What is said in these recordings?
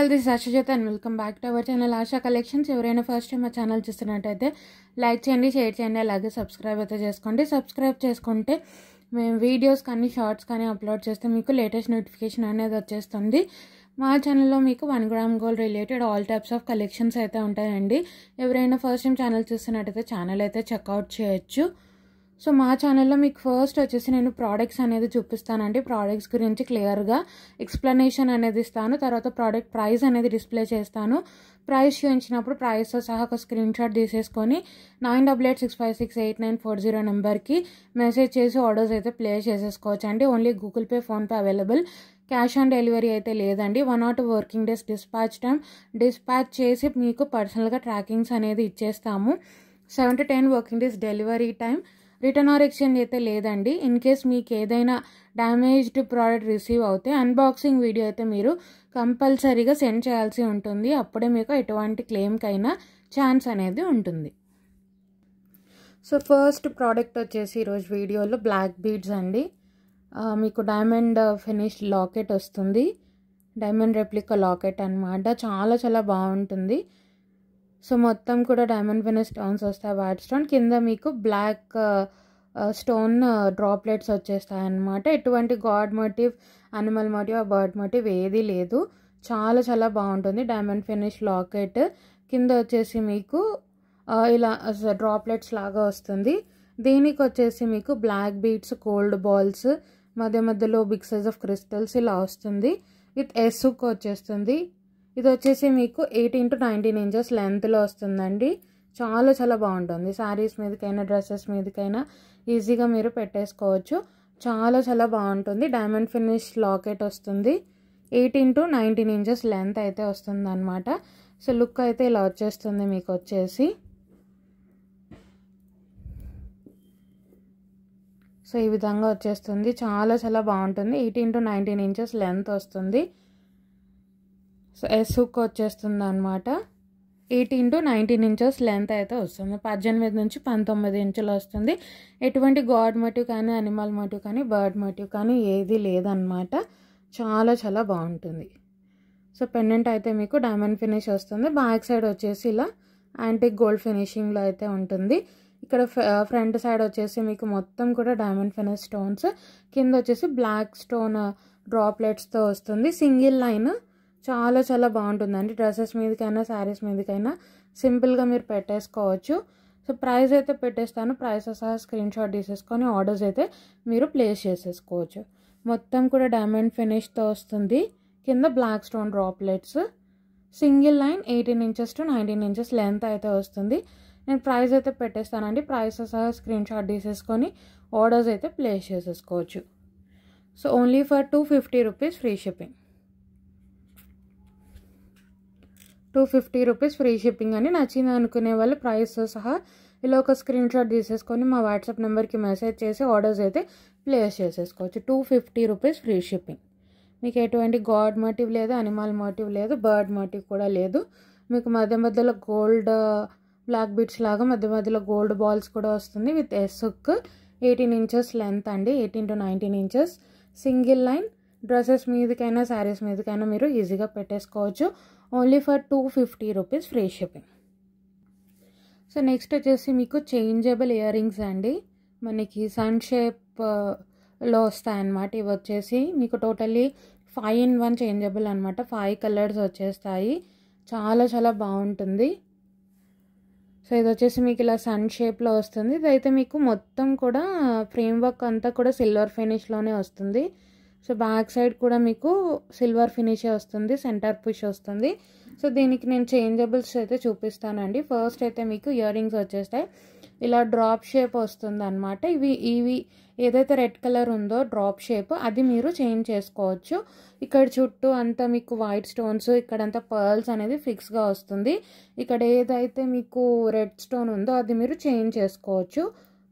All, this ఆశజత and welcome back to our channel Asha collections. ఎవరైనా first time మా channel చూస్తున్నట్టయితే లైక్ చేయండి, షేర్ చేయండి, అలాగే సబ్స్క్రైబ్ అయితే చేసుకోండి. సబ్స్క్రైబ్ చేసుకుంటే మేము వీడియోస్ కానీ షార్ట్స్ కానీ అప్లోడ్ చేస్తే మీకు లేటెస్ట్ నోటిఫికేషన్ అనేది వచ్చేస్తుంది. మా ఛానల్లో మీకు 1 gram gold related all types of collections అయితే ఉంటాయండి. ఎవరైనా ఫస్ట్ టైం ఛానల్ చూస్తున్నట్టయితే ఛానల్ అయితే చెక్అవుట్ చేయొచ్చు. సో మా ఛానల్లో మీకు ఫస్ట్ వచ్చేసి నేను ప్రోడక్ట్స్ అనేది చూపిస్తానండి. ప్రోడక్ట్స్ గురించి క్లియర్గా ఎక్స్ప్లెనేషన్ అనేది ఇస్తాను. తర్వాత ప్రోడక్ట్ ప్రైస్ అనేది డిస్ప్లే చేస్తాను. ప్రైస్ చూపించినప్పుడు ప్రైస్తో సహా ఒక స్క్రీన్ షాట్ తీసేసుకొని 9886568940 నెంబర్కి మెసేజ్ చేసి ఆర్డర్స్ అయితే ప్లేస్ చేసేసుకోవచ్చు అండి. Only Google pay, PhonePe available. Cash on delivery అయితే లేదండి. 1 or 2 working days dispatch time dispatch చేసి మీకు పర్సనల్గా ట్రాకింగ్స్ అనేది ఇచ్చేస్తాము. 7 to 10 working days delivery time. Return or exchange అయితే లేదండి. ఇన్ కేస్ మీకు ఏదైనా డ్యామేజ్డ్ ప్రోడక్ట్ రిసీవ్ అవుతే అన్బాక్సింగ్ వీడియో అయితే మీరు కంపల్సరీగా సెండ్ చేయాల్సి ఉంటుంది. అప్పుడే మీకు ఎటువంటి క్లెయిమ్కైనా ఛాన్స్ అనేది ఉంటుంది. సో ఫస్ట్ ప్రోడక్ట్ వచ్చేసి ఈరోజు వీడియోలో బ్లాక్ బీడ్స్ అండి. మీకు డైమండ్ ఫినిష్డ్ లాకెట్ వస్తుంది. డైమండ్ రెప్లికా లాకెట్ అనమాట. చాలా చాలా బాగుంటుంది. సో మొత్తం కూడా డైమండ్ ఫినిష్ స్టోన్స్ వస్తాయి. వైట్ స్టోన్ కింద మీకు బ్లాక్ స్టోన్ డ్రాప్లెట్స్ వచ్చేస్తాయి అన్నమాట. ఎటువంటి god motif, animal motif, bird motif ఏది లేదు. చాలా చాలా బాగుంటుంది. డైమండ్ ఫినిష్ లాకెట్ కింద వచ్చేసి మీకు ఇలా డ్రాప్లెట్స్ లాగా వస్తుంది. దీనికి వచ్చేసి మీకు బ్లాక్ బీడ్స్, గోల్డ్ బాల్స్, మధ్య మధ్యలో బిగ్ సైజ్ ఆఫ్ క్రిస్టల్స్ ఇలా వస్తుంది. విత్ ఎస్సుక్ వచ్చేస్తుంది. ఇది వచ్చేసి మీకు 18 to 19 inches లెంత్లో వస్తుందండి. చాలా చాలా బాగుంటుంది. శారీస్ మీదకైనా డ్రెస్సెస్ మీదకైనా ఈజీగా మీరు పెట్టేసుకోవచ్చు. చాలా చాలా బాగుంటుంది. డైమండ్ ఫినిష్ లాకెట్ వస్తుంది. 18 to 19 inches లెంత్ అయితే వస్తుంది అనమాట. సో లుక్ అయితే ఇలా వచ్చేస్తుంది మీకు వచ్చేసి. సో ఈ విధంగా వచ్చేస్తుంది. చాలా చాలా బాగుంటుంది. 18 to 19 inches లెంత్ వస్తుంది. సో ఎస్ హుక్ వచ్చేస్తుంది అనమాట. 18 to 19 inches లెంత్ అయితే వస్తుంది. 18 నుంచి 19 ఇంచులు వస్తుంది. ఎటువంటి గాడ్ మోటివ్ కానీ, అనిమల్ మోటివ్ కానీ, బర్డ్ మోటివ్ కానీ ఏది లేదన్నమాట. చాలా చాలా బాగుంటుంది. సో పెండెంట్ అయితే మీకు డైమండ్ ఫినిష్ వస్తుంది. బ్యాక్ సైడ్ వచ్చేసి ఇలా యాంటిక్ గోల్డ్ ఫినిషింగ్లో అయితే ఉంటుంది. ఇక్కడ ఫ్రంట్ సైడ్ వచ్చేసి మీకు మొత్తం కూడా డైమండ్ ఫినిష్ స్టోన్స్, కింద వచ్చేసి బ్లాక్ స్టోన్ డ్రాప్లెట్స్తో వస్తుంది. Single line. చాలా చాలా బాగుంటుందండి. డ్రెస్సెస్ మీదకైనా శారీస్ మీదకైనా సింపుల్గా మీరు పెట్టేసుకోవచ్చు. సో ప్రైస్ అయితే పెట్టేస్తాను. ప్రైస్ సహా స్క్రీన్ షాట్ తీసేసుకొని ఆర్డర్స్ అయితే మీరు ప్లేస్ చేసేసుకోవచ్చు. మొత్తం కూడా డైమండ్ ఫినిష్తో వస్తుంది. కింద black stone droplets. Single line 18 inches to 19 inches length అయితే వస్తుంది. నేను ప్రైస్ అయితే పెట్టేస్తానండి. ప్రైస్ సహా స్క్రీన్ షాట్ తీసేసుకొని ఆర్డర్స్ అయితే ప్లేస్ చేసేసుకోవచ్చు. So only for 250 rupees free shipping. 250 rupees free shipping అని. నచ్చింది అనుకునే వాళ్ళు ప్రైస్ సహా ఇలా ఒక స్క్రీన్ షాట్ తీసేసుకొని మా వాట్సాప్ నెంబర్కి మెసేజ్ చేసి ఆర్డర్స్ అయితే ప్లేస్ చేసేసుకోవచ్చు. 250 rupees ఫ్రీ షిప్పింగ్. మీకు ఎటువంటి గాడ్ మోటివ్ లేదు, అనిమల్ మోటివ్ లేదు, బర్డ్ మోటివ్ కూడా లేదు. మీకు మధ్య మధ్యలో గోల్డ్ బ్లాక్ బీడ్స్ లాగా మధ్య మధ్యలో గోల్డ్ బాల్స్ కూడా వస్తుంది. With S hook. 18 inches length అండి. 18 to 19 inches. Single line. Dresses మీదకైనా శారీస్ మీదకైనా మీరు ఈజీగా పెట్టేసుకోవచ్చు. Only for 250 rupees free shipping. So next వచ్చేసి మీకు చేంజబుల్ ఇయర్ రింగ్స్ అండి. మనకి సన్ షేప్లో వస్తాయన్నమాట. ఇవి వచ్చేసి మీకు టోటల్లీ 5 in 1 చేంజబుల్ అనమాట. 5 కలర్స్ వచ్చేస్తాయి. చాలా చాలా బాగుంటుంది. సో ఇది వచ్చేసి మీకు ఇలా సన్ షేప్లో వస్తుంది. ఇదైతే మీకు మొత్తం కూడా ఫ్రేమ్ వర్క్ అంతా కూడా సిల్వర్ ఫినిష్లోనే వస్తుంది. సో బ్యాక్ సైడ్ కూడా మీకు సిల్వర్ ఫినిషే వస్తుంది. సెంటర్ పుష్ వస్తుంది. సో దీనికి నేను చేంజబుల్స్ అయితే చూపిస్తానండి. ఫస్ట్ అయితే మీకు ఇయర్ రింగ్స్ వచ్చేస్తాయి. ఇలా డ్రాప్ షేప్ వస్తుంది అనమాట. ఇవి ఏదైతే రెడ్ కలర్ ఉందో డ్రాప్ షేప్ అది మీరు చేంజ్ చేసుకోవచ్చు. ఇక్కడ చుట్టూ అంతా మీకు వైట్ స్టోన్స్, ఇక్కడంతా పర్ల్స్ అనేది ఫిక్స్గా వస్తుంది. ఇక్కడ ఏదైతే మీకు రెడ్ స్టోన్ ఉందో అది మీరు చేంజ్ చేసుకోవచ్చు.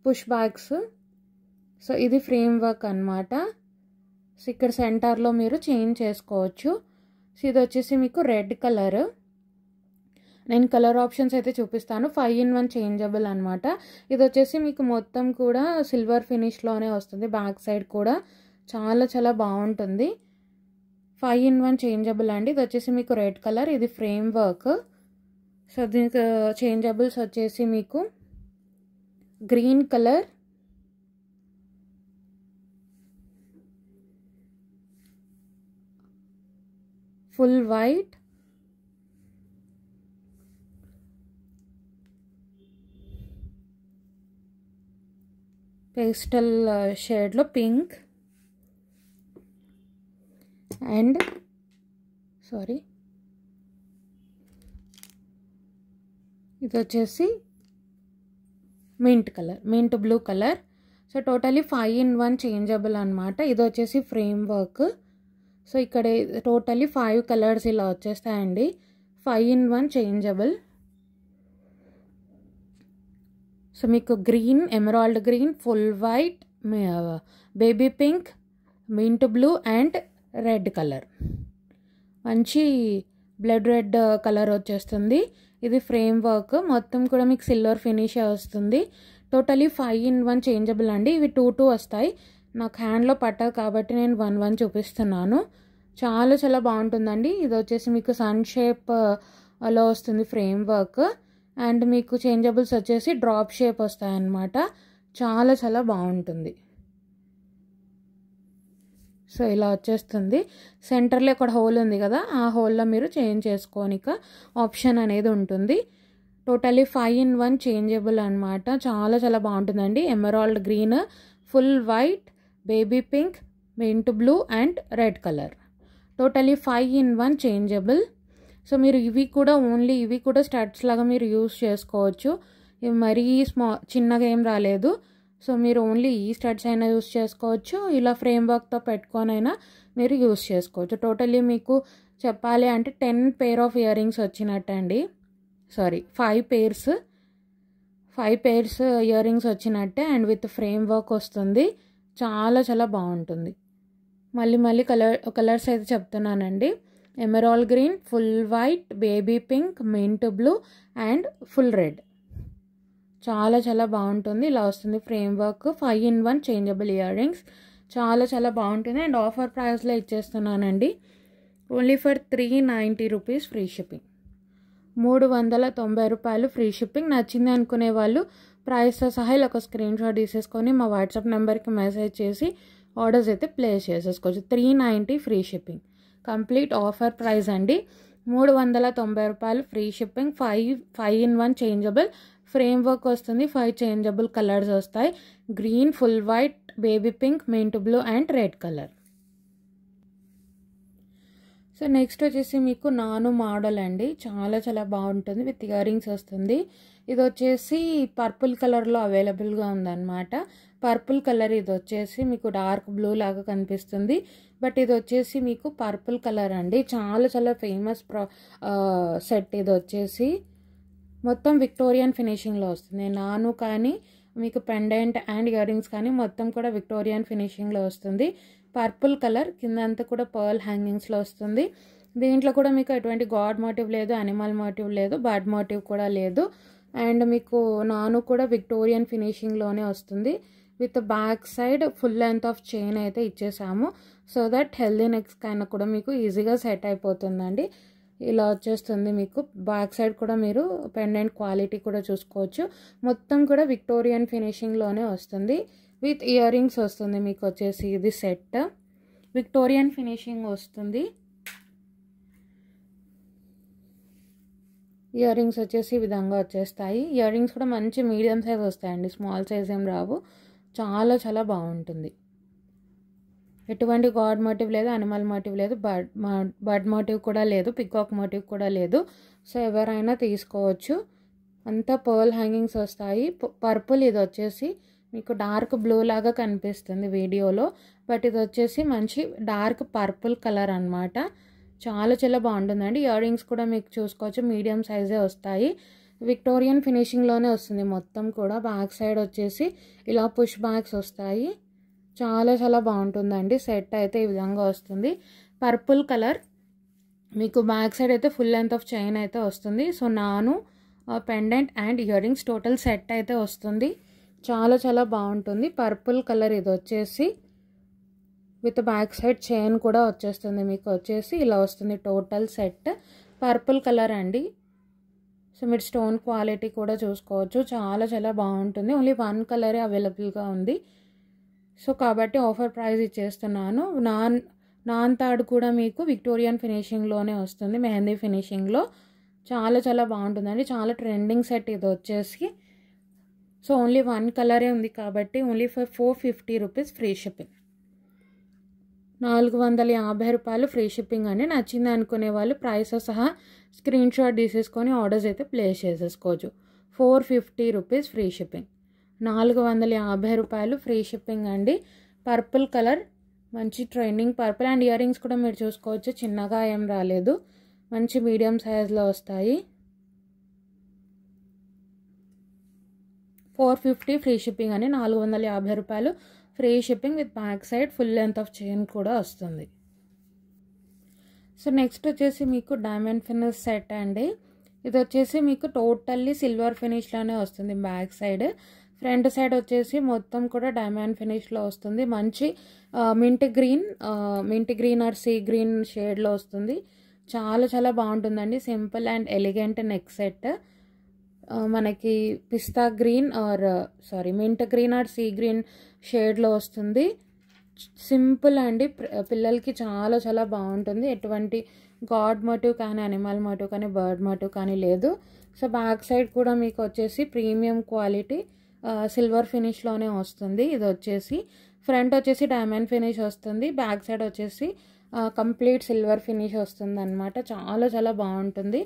Push backs. సో ఇది ఫ్రేమ్ వర్క్ అనమాట. సో ఇక్కడ సెంటర్లో మీరు చేంజ్ చేసుకోవచ్చు. సో ఇది వచ్చేసి మీకు రెడ్ కలర్. నేను కలర్ ఆప్షన్స్ అయితే చూపిస్తాను. 5 in 1 చేంజబుల్ అనమాట. ఇది వచ్చేసి మీకు మొత్తం కూడా సిల్వర్ ఫినిష్లోనే వస్తుంది. బ్యాక్ సైడ్ కూడా చాలా చాలా బాగుంటుంది. 5-in-1 చేంజబుల్ అండి. ఇది వచ్చేసి మీకు రెడ్ కలర్, ఇది ఫ్రేమ్ వర్క్. సో దీనికి చేంజబుల్స్ వచ్చేసి మీకు green colour, full white, pastel షేడ్లో పింక్ అండ్ ఇది వచ్చేసి mint colour, mint blue colour. So totally 5-in-1 changeable అనమాట. ఇది వచ్చేసి ఫ్రేమ్ వర్క్. సో ఇక్కడ టోటలీ 5 కలర్స్ ఇలా వచ్చేస్తాయండి. 5-in-1 changeable. సో మీకు green, emerald green, full white, baby pink, mint blue and red colour, మంచి బ్లడ్ రెడ్ కలర్ వచ్చేస్తుంది. ఇది ఫ్రేమ్ వర్క్, మొత్తం కూడా మీకు సిల్వర్ ఫినిష్ వస్తుంది. టోటలీ 5-in-1 చేంజబుల్ అండి. ఇవి 2 వస్తాయి. నాకు హ్యాండ్లో పట్టదు కాబట్టి నేను 1 చూపిస్తున్నాను. చాలా చాలా బాగుంటుందండి. ఇది వచ్చేసి మీకు సన్ షేప్ లో వస్తుంది ఫ్రేమ్ వర్క్. అండ్ మీకు చేంజబుల్స్ వచ్చేసి డ్రాప్ షేప్ వస్తాయన్నమాట. చాలా చాలా బాగుంటుంది. సో ఇలా వచ్చేస్తుంది. సెంటర్లో ఒక హోల్ ఉంది కదా, ఆ హోల్లో మీరు చేంజ్ చేసుకోనిక ఆప్షన్ అనేది ఉంటుంది. టోటలీ 5-in-1 చేంజబుల్ అనమాట. చాలా చాలా బాగుంటుందండి. Emerald green, full white, baby pink, mint blue and red colour. Totally 5-in-1 changeable. So మీరు ఇవి కూడా స్టడ్స్ లాగా మీరు యూస్ చేసుకోవచ్చు. ఇవి మరీ చిన్నగా ఏం రాలేదు. సో మీరు ఓన్లీ ఈ స్టడ్స్ అయినా యూస్ చేసుకోవచ్చు, ఇలా ఫ్రేమ్ వర్క్తో పెట్టుకొనైనా మీరు యూస్ చేసుకోవచ్చు. టోటలీ మీకు చెప్పాలి అంటే 10 pair ఆఫ్ ఇయర్ రింగ్స్ వచ్చినట్టండి. 5 pairs ఇయర్ రింగ్స్ వచ్చినట్టే. అండ్ విత్ ఫ్రేమ్ వర్క్ వస్తుంది. చాలా చాలా బాగుంటుంది. మళ్ళీ కలర్స్ అయితే చెప్తున్నానండి. Emerald green, full white, baby pink, mint blue and full red. చాలా చాలా బాగుంటుంది. ఇలా వస్తుంది frame work. 5-in-1 changeable earrings. చాలా చాలా బాగుంటుంది. అండ్ ఆఫర్ ప్రైస్లో ఇచ్చేస్తున్నానండి. Only for 390 rupees free shipping. 390 రూపాయలు ఫ్రీ షిప్పింగ్. నచ్చింది అనుకునే వాళ్ళు ప్రైస్తో సహా ఇలా ఒక స్క్రీన్ షాట్ తీసేసుకొని మా వాట్సాప్ నెంబర్కి మెసేజ్ చేసి ఆర్డర్స్ అయితే ప్లేస్ చేసేసుకోవచ్చు. 390 free shipping. Complete offer price అండి. 390 రూపాయలు free shipping. 5-in-1 changeable frame work వస్తుంది. 5 చేంజబుల్ కలర్స్ వస్తాయి. Green, full white, baby pink, mint blue and red colour. So next వచ్చేసి మీకు నాను మోడల్ అండి. చాలా చాలా బాగుంటుంది. విత్ ఇయర్ రింగ్స్ వస్తుంది. ఇది వచ్చేసి పర్పుల్ కలర్లో అవైలబుల్గా ఉందన్నమాట. పర్పుల్ కలర్ ఇది వచ్చేసి మీకు డార్క్ బ్లూ లాగా కనిపిస్తుంది. బట్ ఇది వచ్చేసి మీకు పర్పుల్ కలర్ అండి. చాలా చాలా ఫేమస్ సెట్. ఇది వచ్చేసి మొత్తం విక్టోరియన్ ఫినిషింగ్లో వస్తుంది. నాను కానీ మీకు పెండెంట్ అండ్ ఇయర్ రింగ్స్ కానీ మొత్తం కూడా విక్టోరియన్ ఫినిషింగ్లో వస్తుంది. పర్పుల్ కలర్ కిందంతా కూడా పర్ల్ హ్యాంగింగ్స్లో వస్తుంది. దీంట్లో కూడా మీకు ఎటువంటి గాడ్ మోటివ్ లేదు, అనిమల్ మోటివ్ లేదు, బర్డ్ మోటివ్ కూడా లేదు. అండ్ మీకు నాను కూడా విక్టోరియన్ ఫినిషింగ్లోనే వస్తుంది. With back side full length of chain అయితే ఇచ్చేసాము. సో దట్ హెల్దీ నెక్స్ కైనా కూడా మీకు ఈజీగా సెట్ అయిపోతుందండి. ఇలా వచ్చేస్తుంది. మీకు బ్యాక్ సైడ్ కూడా మీరు పెండెంట్ క్వాలిటీ కూడా చూసుకోవచ్చు. మొత్తం కూడా విక్టోరియన్ ఫినిషింగ్లోనే వస్తుంది. విత్ ఇయర్ రింగ్స్ వస్తుంది. మీకు వచ్చేసి ఇది సెట్ విక్టోరియన్ ఫినిషింగ్ వస్తుంది. ఇయర్ రింగ్స్ వచ్చేసి ఈ విధంగా వచ్చేస్తాయి. ఇయర్ రింగ్స్ కూడా మంచి మీడియం సైజ్ వస్తాయండి, స్మాల్ సైజ్ ఏం రావు. చాలా చాలా బాగుంటుంది. ఎటువంటి గాడ్ మోటివ్ లేదు, అనిమల్ మోటివ్ లేదు, బర్డ్ మోటివ్ కూడా లేదు, పికాక్ మోటివ్ కూడా లేదు. సో ఎవరైనా తీసుకోవచ్చు. అంతా పర్ల్ హ్యాంగింగ్స్ వస్తాయి. పర్పుల్ ఇది వచ్చేసి మీకు డార్క్ బ్లూ లాగా కనిపిస్తుంది వీడియోలో, బట్ ఇది వచ్చేసి మంచి డార్క్ పర్పుల్ కలర్ అనమాట. చాలా చాలా బాగుంటుందండి. ఇయర్ రింగ్స్ కూడా మీకు చూసుకోవచ్చు, మీడియం సైజే వస్తాయి. విక్టోరియన్ ఫినిషింగ్లోనే వస్తుంది మొత్తం కూడా. బ్యాక్ సైడ్ వచ్చేసి ఇలా పుష్ బ్యాగ్స్ వస్తాయి. చాలా చాలా బాగుంటుందండి. సెట్ అయితే ఈ విధంగా వస్తుంది. పర్పుల్ కలర్ మీకు బ్యాక్ సైడ్ అయితే ఫుల్ లెంత్ ఆఫ్ చైన్ అయితే వస్తుంది. సో నాను pendant and ear rings total set అయితే వస్తుంది. చాలా చాలా బాగుంటుంది. పర్పుల్ కలర్ ఇది వచ్చేసి విత్ బ్యాక్ సైడ్ చైన్ కూడా వచ్చేస్తుంది. మీకు వచ్చేసి ఇలా వస్తుంది టోటల్ సెట్. పర్పుల్ కలర్ అండి. సో మీరు స్టోన్ క్వాలిటీ కూడా చూసుకోవచ్చు, చాలా చాలా బాగుంటుంది. ఓన్లీ 1 కలరే అవైలబుల్గా ఉంది. సో కాబట్టి ఆఫర్ ప్రైస్ ఇచ్చేస్తున్నాను. నాన్ తాడు కూడా మీకు విక్టోరియన్ ఫినిషింగ్లోనే వస్తుంది, మెహందీ ఫినిషింగ్లో. చాలా చాలా బాగుంటుందండి. చాలా ట్రెండింగ్ సెట్ ఇది వచ్చేసి. సో ఓన్లీ 1 కలరే ఉంది కాబట్టి only for 450 rupees free shipping. 450 రూపాయలు ఫ్రీ షిప్పింగ్ అండి. నచ్చింది అనుకునే వాళ్ళు ప్రైస్ సహా స్క్రీన్ షాట్ తీసేసుకొని ఆర్డర్స్ అయితే ప్లేస్ చేసేసుకోవచ్చు. 450 రూపీస్ ఫ్రీ షిప్పింగ్. 450 రూపాయలు ఫ్రీ షిప్పింగ్ అండి. పర్పుల్ కలర్, మంచి trending purple. And ear rings కూడా మీరు చూసుకోవచ్చు, చిన్నగా ఏం రాలేదు, మంచి మీడియం సైజ్లో వస్తాయి. 450 ఫ్రీ షిప్పింగ్ అని. 450 రూపాయలు free shipping with back side full length of chain కూడా వస్తుంది. సో నెక్స్ట్ వచ్చేసి మీకు డైమండ్ ఫినిష్ సెట్ అండి. ఇది వచ్చేసి మీకు టోటల్లీ సిల్వర్ ఫినిష్లోనే వస్తుంది. బ్యాక్ సైడ్, ఫ్రంట్ సైడ్ వచ్చేసి మొత్తం కూడా డైమండ్ ఫినిష్లో వస్తుంది. మంచి mint green or sea green షేడ్లో వస్తుంది. చాలా చాలా బాగుంటుందండి. Simple and elegant neck set. మనకి pista green mint green or sea green షేడ్లో వస్తుంది. సింపుల్ అండి, పిల్లలకి చాలా చాలా బాగుంటుంది. ఎటువంటి గాడ్ మోటివ్ కానీ, అనిమల్ మోటివ్ కానీ, బర్డ్ మోటివ్ కానీ లేదు. సో బ్యాక్ సైడ్ కూడా మీకు వచ్చేసి ప్రీమియం క్వాలిటీ సిల్వర్ ఫినిష్లోనే వస్తుంది. ఇది వచ్చేసి ఫ్రంట్ వచ్చేసి డైమండ్ ఫినిష్ వస్తుంది, బ్యాక్ సైడ్ వచ్చేసి కంప్లీట్ సిల్వర్ ఫినిష్ వస్తుంది అనమాట. చాలా చాలా బాగుంటుంది.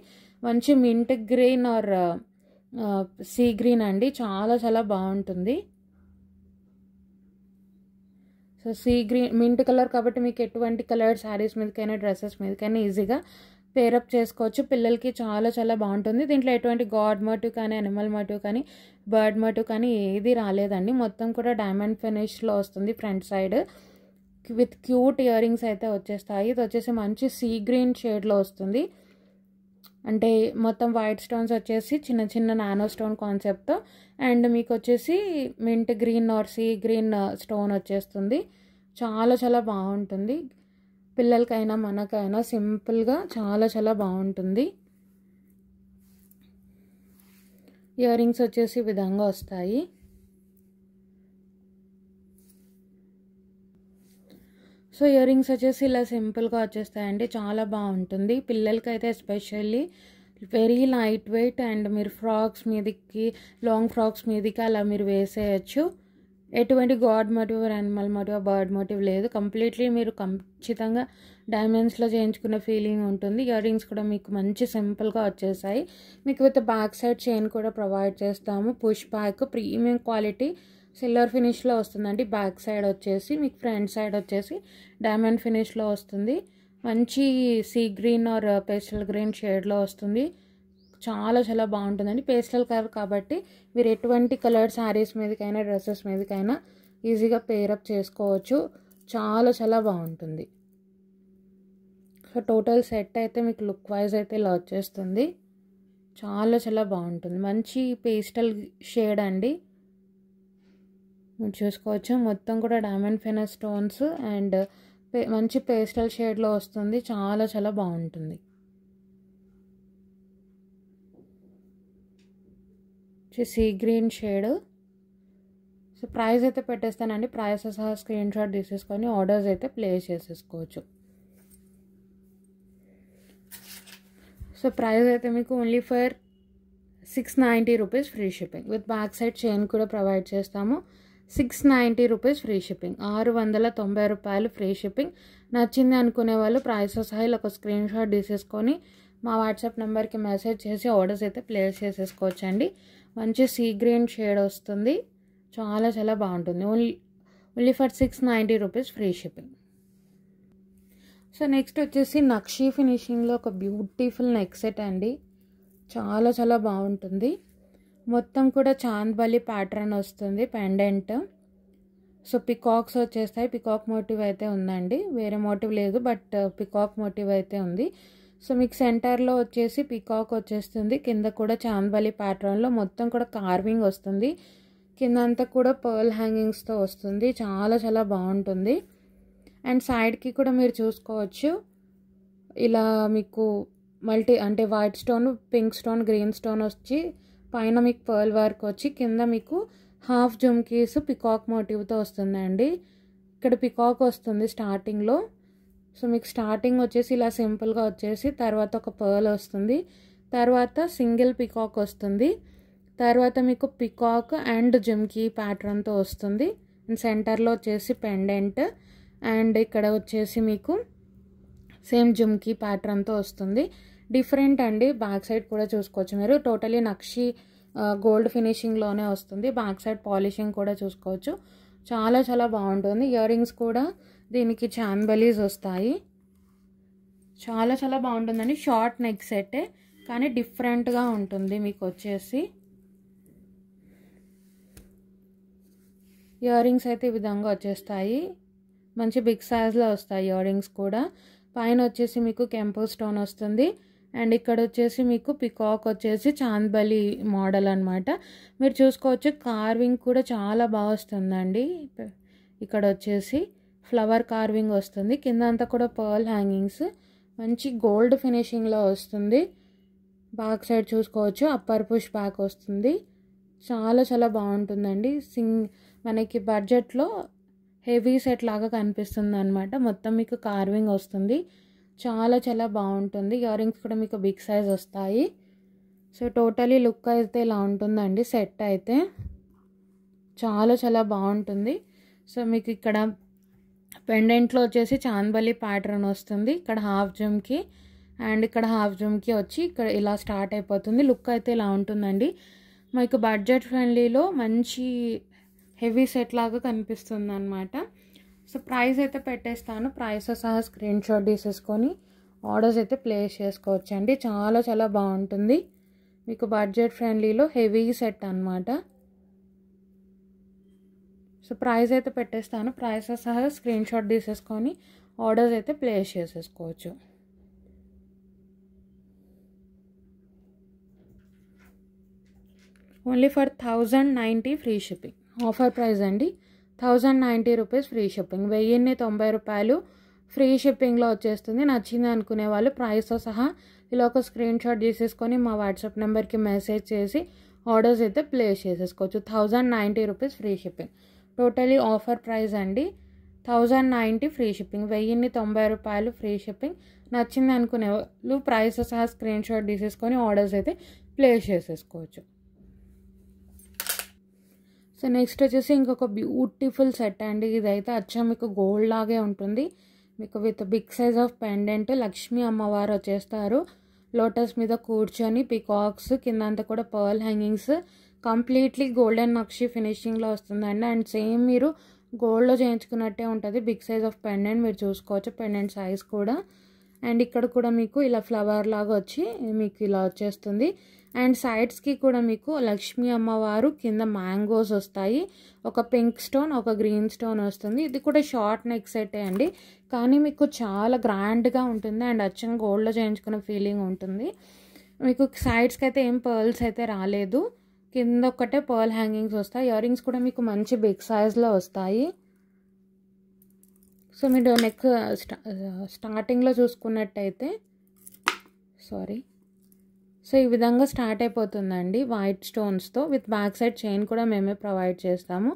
మంచి mint green or sea green అండి, చాలా చాలా బాగుంటుంది. So sea green mint colour కాబట్టి మీకు ఎటువంటి కలర్ శారీస్ మీదకైనా డ్రెస్సెస్ మీదకైనా ఈజీగా పేరప్ చేసుకోవచ్చు. పిల్లలకి చాలా చాలా బాగుంటుంది. దీంట్లో ఎటువంటి గాడ్ మోటివ్ కానీ, అనిమల్ మోటివ్ కానీ, బర్డ్ మోటివ్ కానీ ఏది రాలేదండి. మొత్తం కూడా డైమండ్ ఫినిష్లో వస్తుంది. Front side with cute ear rings అయితే వచ్చేస్తాయి. ఇది వచ్చేసి మంచి సీ గ్రీన్ షేడ్లో వస్తుంది. అంటే మొత్తం వైట్ స్టోన్స్ వచ్చేసి చిన్న చిన్న నానో స్టోన్ కాన్సెప్ట్తో, అండ్ మీకు వచ్చేసి mint green or sea green stone వచ్చేస్తుంది. చాలా చాలా బాగుంటుంది. పిల్లలకైనా మనకైనా సింపుల్గా చాలా చాలా బాగుంటుంది. ఇయర్ రింగ్స్ వచ్చేసి ఈ విధంగా వస్తాయి. సో ఇయర్ రింగ్స్ వచ్చేసి ఇలా సింపుల్గా వచ్చేస్తాయండి. చాలా బాగుంటుంది. పిల్లలకైతే especially very light weight, and మీరు ఫ్రాక్స్ మీదకి, లాంగ్ ఫ్రాక్స్ మీదకి అలా మీరు వేసేయచ్చు. ఎటువంటి god motif, animal motif, bird motif లేదు. కంప్లీట్లీ మీరు ఖచ్చితంగా డైమండ్స్లో చేయించుకున్న ఫీలింగ్ ఉంటుంది. ఇయర్ రింగ్స్ కూడా మీకు మంచి సింపుల్గా వచ్చేసాయి. మీకు విత్ బ్యాక్ సైడ్ చైన్ కూడా ప్రొవైడ్ చేస్తాము. Push back premium quality silver ఫినిష్లో వస్తుందండి. బ్యాక్ సైడ్ వచ్చేసి మీకు ఫ్రంట్ సైడ్ వచ్చేసి డైమండ్ ఫినిష్లో వస్తుంది. మంచి sea green or pastel green షేడ్లో వస్తుంది. చాలా చాలా బాగుంటుందండి. పేస్టల్ కలర్ కాబట్టి మీరు ఎటువంటి కలర్ శారీస్ మీదకైనా, డ్రెస్సెస్ మీదకైనా ఈజీగా పేరప్ చేసుకోవచ్చు. చాలా చాలా బాగుంటుంది. సో టోటల్ సెట్ అయితే మీకు లుక్ వైజ్ అయితే ఇలా వచ్చేస్తుంది. చాలా చాలా బాగుంటుంది. మంచి పేస్టల్ షేడ్ అండి, మీరు చూసుకోవచ్చు. మొత్తం కూడా డైమండ్ ఫినిష్ స్టోన్స్ అండ్ మంచి పేస్టల్ షేడ్లో వస్తుంది. చాలా చాలా బాగుంటుంది. Sea green shade. So price అయితే పెట్టేస్తానండి. ప్రైస్ సహా స్క్రీన్ షాట్ తీసేసుకొని ఆర్డర్స్ అయితే ప్లేస్ చేసేసుకోవచ్చు. సో ప్రైస్ అయితే మీకు only for 690 rupees free shipping with back side chain కూడా ప్రొవైడ్ చేస్తాము. 690 రూపీస్ ఫ్రీ షిప్పింగ్. 690 రూపాయలు ఫ్రీ షిప్పింగ్. నచ్చింది అనుకునే వాళ్ళు ప్రైస్ సహా ఒక స్క్రీన్ షాట్ తీసేసుకొని మా వాట్సాప్ నెంబర్కి మెసేజ్ చేసి ఆర్డర్స్ అయితే ప్లేస్ చేసేసుకోవచ్చండి. మంచి సీ గ్రీన్ షేడ్ వస్తుంది. చాలా చాలా బాగుంటుంది. Only for 690 rupees free shipping. So next వచ్చేసి నక్షీ ఫినిషింగ్లో ఒక బ్యూటిఫుల్ నెక్ సెట్ అండి. చాలా చాలా బాగుంటుంది. మొత్తం కూడా చాంద్బలి ప్యాటర్న్ వస్తుంది పెండెంట్. సో పికాక్స్ వచ్చేస్తాయి. పికాక్ మోటివ్ అయితే ఉందండి, వేరే మోటివ్ లేదు, బట్ పికాక్ మోటివ్ అయితే ఉంది. సో మీకు సెంటర్లో వచ్చేసి పికాక్ వచ్చేస్తుంది. కింద కూడా చాంద్బలి ప్యాటర్న్లో మొత్తం కూడా కార్వింగ్ వస్తుంది. కింద అంతా కూడా పర్ల్ హ్యాంగింగ్స్తో వస్తుంది. చాలా చాలా బాగుంటుంది. అండ్ సైడ్కి కూడా మీరు చూసుకోవచ్చు ఇలా మీకు మల్టీ అంటే white stone, pink stone, green stone వచ్చి పైన మీకు పర్ల్ వర్క్ వచ్చి కింద మీకు హాఫ్ జుమ్కీస్ పికాక్ మోటివ్తో వస్తుందండి. ఇక్కడ పికాక్ వస్తుంది స్టార్టింగ్లో. సో మీకు స్టార్టింగ్ వచ్చేసి ఇలా సింపుల్గా వచ్చేసి తర్వాత ఒక పర్ల్ వస్తుంది, తర్వాత సింగిల్ పికాక్ వస్తుంది, తర్వాత మీకు పికాక్ అండ్ జుమ్కీ ప్యాటర్న్తో వస్తుంది. అండ్ సెంటర్లో వచ్చేసి పెండెంట్ అండ్ ఇక్కడ వచ్చేసి మీకు సేమ్ జుమ్కీ ప్యాటర్న్తో వస్తుంది. డిఫరెంట్ అండి. బ్యాక్ సైడ్ కూడా చూసుకోవచ్చు మీరు. టోటలీ నక్షి గోల్డ్ ఫినిషింగ్లోనే వస్తుంది. బ్యాక్ సైడ్ పాలిషింగ్ కూడా చూసుకోవచ్చు. చాలా చాలా బాగుంటుంది. ఇయర్ రింగ్స్ కూడా దీనికి చాన్బలీస్ వస్తాయి. చాలా చాలా బాగుంటుందండి. షార్ట్ నెక్ సెట్టే కానీ డిఫరెంట్గా ఉంటుంది. మీకు వచ్చేసి ఇయర్ రింగ్స్ అయితే ఈ విధంగా వచ్చేస్తాయి. మంచి బిగ్ సైజ్లో వస్తాయి ఇయర్ రింగ్స్ కూడా. పైన వచ్చేసి మీకు కెంపు స్టోన్ వస్తుంది అండ్ ఇక్కడ వచ్చేసి మీకు పికాక్ వచ్చేసి చాంద్బలి మోడల్ అనమాట. మీరు చూసుకోవచ్చు కార్వింగ్ కూడా చాలా బాగా వస్తుందండి. ఇక్కడ వచ్చేసి ఫ్లవర్ కార్వింగ్ వస్తుంది, కింద అంతా కూడా పర్ల్ హ్యాంగింగ్స్, మంచి గోల్డ్ ఫినిషింగ్లో వస్తుంది. బ్యాక్ సైడ్ చూసుకోవచ్చు అప్పర్ పుష్ బ్యాక్ వస్తుంది. చాలా చాలా బాగుంటుందండి. మనకి బడ్జెట్లో హెవీ సెట్ లాగా కనిపిస్తుంది అనమాట. మొత్తం మీకు కార్వింగ్ వస్తుంది. చాలా చాలా బాగుంటుంది. ఇయర్ రింగ్స్ కూడా మీకు బిగ్ సైజ్ వస్తాయి. సో టోటలీ లుక్ అయితే ఇలా ఉంటుందండి. సెట్ అయితే చాలా చాలా బాగుంటుంది. సో మీకు ఇక్కడ పెండెంట్లో వచ్చేసి చాంద్బలి ప్యాటర్న్ వస్తుంది. ఇక్కడ హాఫ్ జుమ్కి అండ్ ఇక్కడ హాఫ్ జుమ్కి వచ్చి ఇక్కడ ఇలా స్టార్ట్ అయిపోతుంది. లుక్ అయితే ఇలా ఉంటుందండి. మీకు బడ్జెట్ ఫ్రెండ్లీలో మంచి హెవీ సెట్ లాగా కనిపిస్తుంది అనమాట. సో ప్రైస్ అయితే పెట్టేస్తాను. ప్రైస్ సహా స్క్రీన్ షాట్ తీసేసుకొని ఆర్డర్స్ అయితే ప్లేస్ చేసుకోవచ్చు అండి. చాలా చాలా బాగుంటుంది. మీకు బడ్జెట్ ఫ్రెండ్లీలో హెవీ సెట్ అనమాట. సో ప్రైస్ అయితే పెట్టేస్తాను. ప్రైస్ సహా స్క్రీన్ షాట్ తీసేసుకొని ఆర్డర్స్ అయితే ప్లేస్ చేసేసుకోవచ్చు. Only for 1090 free shipping. Offer price అండి. 1090 రూపీస్ ఫ్రీ షిప్పింగ్. 1090 రూపాయలు ఫ్రీ షిప్పింగ్లో వచ్చేస్తుంది. నచ్చింది అనుకునే వాళ్ళు ప్రైస్తో సహా ఇలా ఒక స్క్రీన్ షాట్ తీసేసుకొని మా వాట్సాప్ నెంబర్కి మెసేజ్ చేసి ఆర్డర్స్ అయితే ప్లేస్ చేసేసుకోవచ్చు. 1090 rupees free shipping. Totally offer price అండి. 1090 ఫ్రీ షిప్పింగ్. 1090 రూపాయలు ఫ్రీ షిప్పింగ్. నచ్చింది అనుకునే వాళ్ళు ప్రైస్తో సహా స్క్రీన్ షాట్ తీసేసుకొని ఆర్డర్స్ అయితే ప్లేస్ చేసేసుకోవచ్చు. సో నెక్స్ట్ వచ్చేసి ఇంకొక బ్యూటిఫుల్ సెట్ అండి. ఇదైతే అచ్చం మీకు గోల్డ్ లాగే ఉంటుంది. మీకు with big size of pendant, Lakshmi అమ్మవారు వచ్చేస్తారు లోటస్ మీద కూర్చొని, పికాక్స్ కింద అంతా కూడా పర్ల్ హ్యాంగింగ్స్, కంప్లీట్లీ గోల్డెన్ నక్షి ఫినిషింగ్లో వస్తుందండి. అండ్ సేమ్ మీరు గోల్డ్లో చేయించుకున్నట్టే ఉంటుంది. బిగ్ సైజ్ ఆఫ్ పెండెంట్ మీరు చూసుకోవచ్చు, పెండెంట్ సైజ్ కూడా. అండ్ ఇక్కడ కూడా మీకు ఇలా ఫ్లవర్ లాగా వచ్చి మీకు ఇలా వచ్చేస్తుంది. అండ్ సైడ్స్కి కూడా మీకు లక్ష్మీ అమ్మవారు కింద మ్యాంగోస్ వస్తాయి. ఒక పింక్ స్టోన్, ఒక గ్రీన్ స్టోన్ వస్తుంది. ఇది కూడా షార్ట్ నెక్ సెట్ అండి, కానీ మీకు చాలా గ్రాండ్గా ఉంటుంది అండ్ అచ్చం గోల్డ్లో చేయించుకున్న ఫీలింగ్ ఉంటుంది. మీకు సైడ్స్కి అయితే ఏం పర్ల్స్ అయితే రాలేదు, కింద ఒక్కటే పర్ల్ హ్యాంగింగ్స్ వస్తాయి. ఇయర్ రింగ్స్ కూడా మీకు మంచి బిగ్ సైజ్లో వస్తాయి. సో మీరు నెక్ స్టార్టింగ్లో చూసుకున్నట్టయితే సో ఈ విధంగా స్టార్ట్ అయిపోతుందండి వైట్ స్టోన్స్తో. విత్ బ్యాక్ సైడ్ చైన్ కూడా మేమే ప్రొవైడ్ చేస్తాము.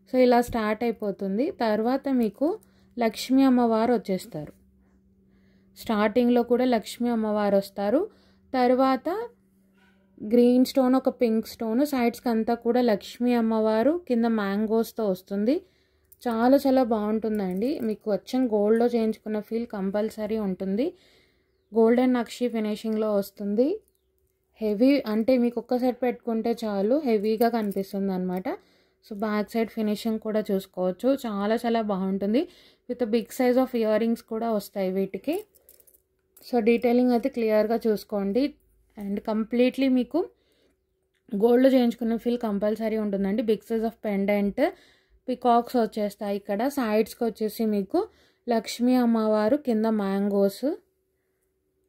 సో ఇలా స్టార్ట్ అయిపోతుంది. తర్వాత మీకు లక్ష్మీ అమ్మవారు వచ్చేస్తారు. స్టార్టింగ్లో కూడా లక్ష్మీ అమ్మవారు వస్తారు. తర్వాత గ్రీన్ స్టోన్, ఒక పింక్ స్టోన్, సైడ్స్కి అంతా కూడా లక్ష్మీ అమ్మవారు కింద మ్యాంగోస్తో వస్తుంది. చాలా చాలా బాగుంటుందండి. మీకు వచ్చం గోల్డ్లో చేయించుకున్న ఫీల్ కంపల్సరీ ఉంటుంది. గోల్డెన్ నక్షి ఫినిషింగ్లో వస్తుంది. హెవీ అంటే మీకు ఒక్క సెట్ పెట్టుకుంటే చాలు, హెవీగా కనిపిస్తుంది అనమాట. సో బ్యాక్ సైడ్ ఫినిషింగ్ కూడా చూసుకోవచ్చు. చాలా చాలా బాగుంటుంది. With big size of earrings కూడా వస్తాయి వీటికి. సో డీటెయిలింగ్ అయితే క్లియర్గా చూసుకోండి. అండ్ కంప్లీట్లీ మీకు గోల్డ్లో చేయించుకున్న ఫీల్ కంపల్సరీ ఉంటుందండి. Big size of pendant, peacocks వచ్చేస్తాయి. ఇక్కడ సైడ్స్కి వచ్చేసి మీకు లక్ష్మీ అమ్మవారు కింద మ్యాంగోస్.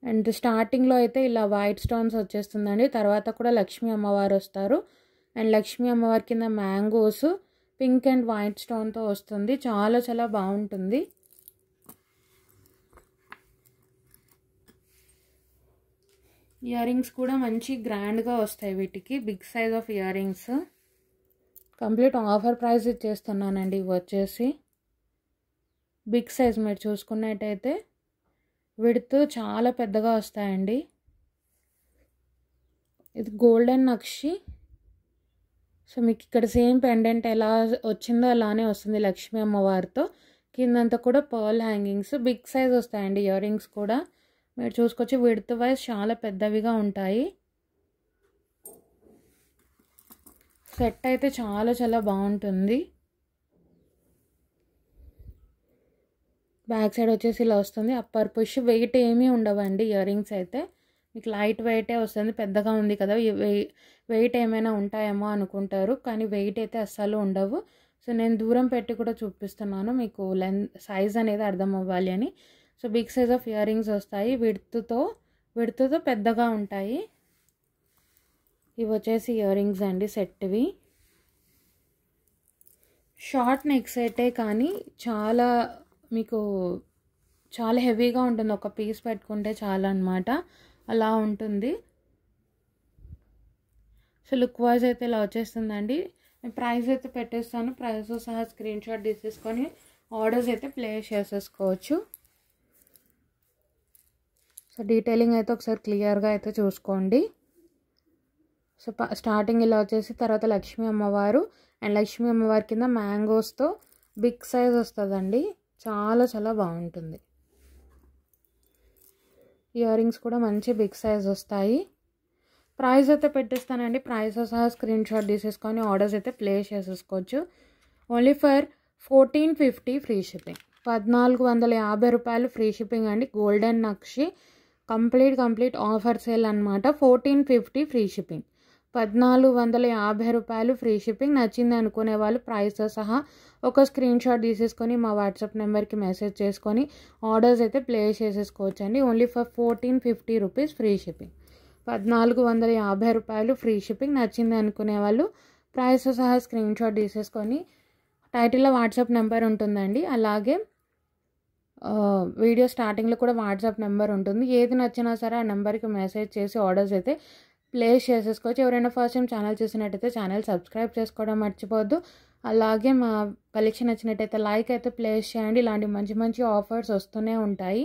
అండ్ స్టార్టింగ్లో అయితే ఇలా వైట్ స్టోన్స్ వచ్చేస్తుందండి. తర్వాత కూడా లక్ష్మీ అమ్మవారు వస్తారు. అండ్ లక్ష్మీ అమ్మవారి కింద మ్యాంగోస్ పింక్ అండ్ వైట్ స్టోన్తో వస్తుంది. చాలా చాలా బాగుంటుంది. ఇయర్ రింగ్స్ కూడా మంచి గ్రాండ్గా వస్తాయి వీటికి. Big size of earrings. Complete offer price ఇచ్చేస్తున్నానండి. ఇవి వచ్చేసి బిగ్ సైజ్. మీరు చూసుకున్నట్టయితే విడ్త్ చాలా పెద్దగా వస్తాయండి. ఇది గోల్డెన్ నక్షి. సో మీకు ఇక్కడ సేమ్ పెండెంట్ ఎలా వచ్చిందో అలానే వస్తుంది లక్ష్మీ అమ్మవారితో. కిందంతా కూడా పర్ల్ హ్యాంగింగ్స్. బిగ్ సైజ్ వస్తాయండి ఇయర్ రింగ్స్ కూడా. మీరు చూసుకోవచ్చు విడ్త్ వైజ్ చాలా పెద్దవిగా ఉంటాయి. సెట్ అయితే చాలా చాలా బాగుంటుంది. బ్యాక్ సైడ్ వచ్చేసి ఇలా వస్తుంది. Upper push. వెయిట్ ఏమీ ఉండవండి ఇయర్ రింగ్స్ అయితే. మీకు లైట్ వెయిటే వస్తుంది. పెద్దగా ఉంది కదా, వెయిట్ ఏమైనా ఉంటాయేమో అనుకుంటారు, కానీ వెయిట్ అయితే అస్సలు ఉండవు. సో నేను దూరం పెట్టి కూడా చూపిస్తున్నాను మీకు సైజ్ అనేది అర్థం అవ్వాలి అని. So big size of earrings వస్తాయి. విడ్త్తో పెద్దగా ఉంటాయి. ఇవి వచ్చేసి ఇయర్ రింగ్స్ అండి సెట్వి. షార్ట్ నెక్ సెటే కానీ చాలా మీకు చాలా హెవీగా ఉంటుంది. ఒక పీస్ పెట్టుకుంటే చాలా అన్నమాట, అలా ఉంటుంది. సో లుక్ వైజ్ అయితే ఇలా వచ్చేస్తుందండి. నేను ప్రైస్ అయితే పెట్టేస్తాను. ప్రైస్ సహా స్క్రీన్ షాట్ తీసేసుకొని ఆర్డర్స్ అయితే ప్లేస్ చేసేసుకోవచ్చు. సో డీటెయిలింగ్ అయితే ఒకసారి క్లియర్గా అయితే చూసుకోండి. సో స్టార్టింగ్ ఇలా వచ్చేసి తర్వాత లక్ష్మీ అమ్మవారు అండ్ లక్ష్మీ అమ్మవారి కింద మ్యాంగోస్తో బిగ్ సైజ్ వస్తుందండి. చాలా చాలా బాగుంటుంది. ఇయర్ రింగ్స్ కూడా మంచి బిగ్ సైజ్ వస్తాయి. ప్రైస్ అయితే పెట్టిస్తానండి. ప్రైస్ సహా స్క్రీన్ షాట్ తీసేసుకొని ఆర్డర్స్ అయితే ప్లేస్ చేసేసుకోవచ్చు. Only for 1450 free shipping. 1450 రూపాయలు ఫ్రీ షిప్పింగ్ అండి. గోల్డెన్ నక్షి కంప్లీట్ ఆఫర్ సేల్ అనమాట. 1450 ఫ్రీ షిప్పింగ్. 1450 రూపాయలు ఫ్రీ షిప్పింగ్. నచ్చింది అనుకునే వాళ్ళు ప్రైస్తో సహా ఒక స్క్రీన్ షాట్ తీసేసుకొని మా వాట్సాప్ నెంబర్కి మెసేజ్ చేసుకొని ఆర్డర్స్ అయితే ప్లేస్ చేసేసుకోవచ్చు అండి. Only for 1450 rupees free shipping. 1450 రూపాయలు ఫ్రీ షిప్పింగ్. నచ్చింది అనుకునే వాళ్ళు ప్రైస్తో సహా స్క్రీన్ షాట్ తీసేసుకొని టైటిల్లో వాట్సాప్ నెంబర్ ఉంటుందండి. అలాగే వీడియో స్టార్టింగ్లో కూడా వాట్సాప్ నెంబర్ ఉంటుంది. ఏది నచ్చినా సరే ఆ నెంబర్కి మెసేజ్ చేసి ఆర్డర్స్ అయితే ప్లేస్ చేసేసుకోవచ్చు. ఎవరైనా ఫస్ట్ టైం ఛానల్ చూసినట్టయితే ఛానల్ సబ్స్క్రైబ్ చేసుకోవడం మర్చిపోవద్దు. అలాగే మా కలెక్షన్ నచ్చినట్టయితే లైక్ అయితే ప్లేస్ చేయండి. ఇలాంటి మంచి మంచి ఆఫర్స్ వస్తూనే ఉంటాయి.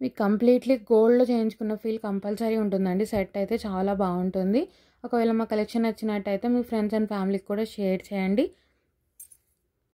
మీకు కంప్లీట్లీ గోల్డ్లో చేయించుకున్న ఫీల్ కంపల్సరీ ఉంటుందండి. సెట్ అయితే చాలా బాగుంటుంది. ఒకవేళ మా కలెక్షన్ నచ్చినట్టయితే మీ ఫ్రెండ్స్ అండ్ ఫ్యామిలీకి కూడా షేర్ చేయండి.